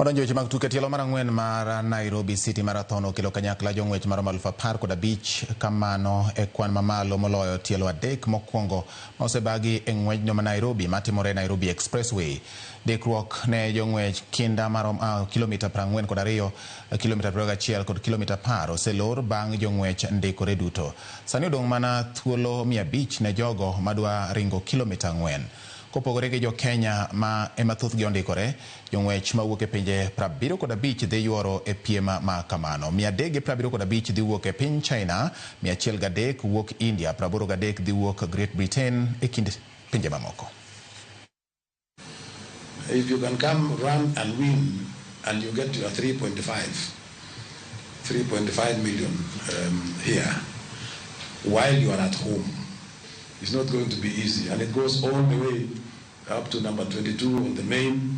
Odonjo weche mag tuke tielo mar ang'wen mar Nairobi City Marathon okelo kanyakla jong'wech mar 10,015 kamano e kwan mamalo moloyo tielo adek mokwongo ma osebagi e ng'wechno ma Nairobi matimore Nairobi Expressway. Dekruok ne jong'wech kinda mar kilomita 42, kilomita 21 kod kilomita 10 oselor bang' jong'wech ndikore duto. Sani odong' mana thuolo 500 ne jogo madwa ringo kilomita 4. Kopogore gi jo Kenya ma emathothgi ondikore, jong'wech mawuok e pinje 75 dhi yuoro e piem ma kamano. 375 dhi wuok e piny China, 103 wuok India, 83 dhi wuok Great Britain e kind pinje mamoko. If you can come run and win and you get your 3.5 million here while you are at home, it's not going to be easy, and it goes all the way up to number 22 on the main